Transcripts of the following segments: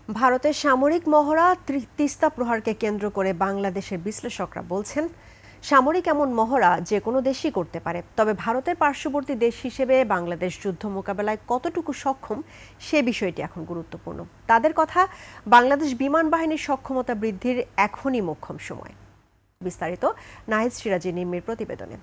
ভারতের সামরিক মহড়া তিস্তা প্রহারকে কেন্দ্র করে বাংলাদেশের বিশ্লেষকরা বলছেন, সামরিক এমন মহড়া যে কোনো দেশই করতে পারে, তবে ভারতের পার্শ্ববর্তী দেশ হিসেবে বাংলাদেশ যুদ্ধ মোকাবেলায় কতটুকু সক্ষম সে বিষয়টি এখন গুরুত্বপূর্ণ। তাদের কথা, বাংলাদেশ বিমান বাহিনীর সক্ষমতা বৃদ্ধির এখনই মোক্ষম সময়। বিস্তারিত নাহিদ সিরাজি নিম্মির প্রতিবেদনে।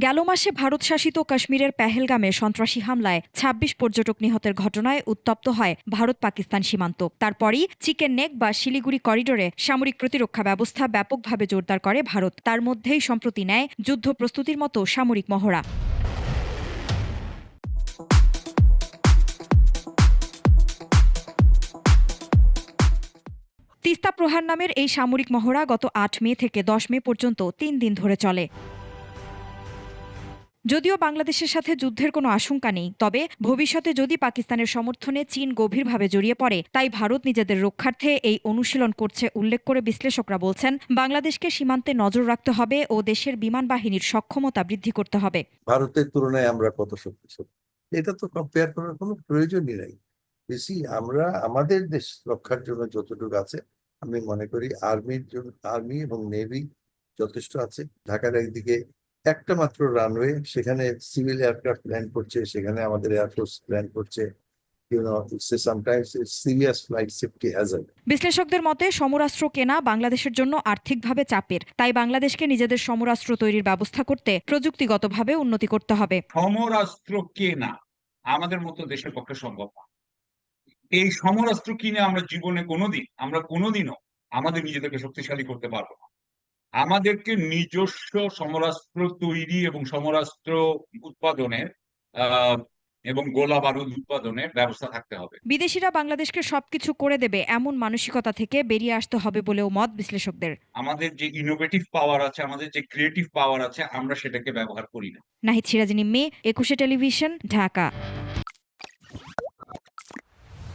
গেল মাসে ভারত শাসিত কাশ্মীরের পেহেলগামে সন্ত্রাসী হামলায় ২৬ পর্যটক নিহতের ঘটনায় উত্তপ্ত হয় ভারত পাকিস্তান সীমান্ত। তারপরই চিকেন নেক বা শিলিগুড়ি করিডোরে সামরিক প্রতিরক্ষা ব্যবস্থা ব্যাপকভাবে জোরদার করে ভারত। তার মধ্যেই সম্প্রতি নেয় যুদ্ধ প্রস্তুতির মতো সামরিক মহড়া। তিস্তা প্রহার নামের এই সামরিক মহড়া গত ৮ মে থেকে ১০ মে পর্যন্ত ৩ দিন ধরে চলে। যদিও বাংলাদেশের সাথে যুদ্ধের কোনো আশঙ্কা নেই, তবে ভবিষ্যতে যদি পাকিস্তানের সমর্থনে চীন গভীরভাবে জড়িয়ে পড়ে, তাই ভারত নিজেদের রক্ষার্থে এই অনুশীলন করছে উল্লেখ করে বিশ্লেষকরা বলছেন, বাংলাদেশকে সীমান্তে নজর রাখতে হবে ও দেশের বিমান বাহিনীর সক্ষমতা বৃদ্ধি করতে হবে। ভারতের তুলনায় আমরা কত শক্তিশালী, এটা তো কম্পেয়ার করার কোনো প্রয়োজনই নাই। বেশি আমরা আমাদের দেশ রক্ষার জন্য যতটুকু আছে, আমি মনে করি আর্মি এবং নেভি যথেষ্ট আছে। ঢাকার একদিকে একটা মাত্র রানওয়ে, সেখানে সিভিল এয়ারক্রাফট ল্যান্ড করছে, সেখানে আমাদের এয়ারফোর্স ল্যান্ড করছে। বিশ্লেষকদের মতে, সমরাস্ত্র কেনা বাংলাদেশের জন্য আর্থিকভাবে চাপের, তাই বাংলাদেশকে নিজেদের সমরাস্ত্র তৈরির ব্যবস্থা করতে প্রযুক্তিগতভাবে উন্নতি করতে হবে। সমরাস্ত্র কেনা আমাদের মতো দেশের পক্ষে সম্ভব না। এই সমরাস্ত্র কিনে আমরা জীবনে কোনোদিনও আমাদের নিজেদেরকে শক্তিশালী করতে পারবো না। আমাদেরকে নিজস্ব সমরাস্ত্র তৈরি এবং সমরাস্ত্র উৎপাদনের এবং গোলা বারুদ উৎপাদনের ব্যবস্থা থাকতে হবে। বিদেশিরা বাংলাদেশকে সবকিছু করে দেবে এমন মানসিকতা থেকে বেরিয়ে আসতে হবে বলেও মত বিশ্লেষকদের। আমাদের যে ইনোভেটিভ পাওয়ার আছে, আমাদের যে ক্রিয়েটিভ পাওয়ার আছে, আমরা সেটাকে ব্যবহার করি না। নাহিদ সিরাজ নিম্মি, ২১ টেলিভিশন, ঢাকা।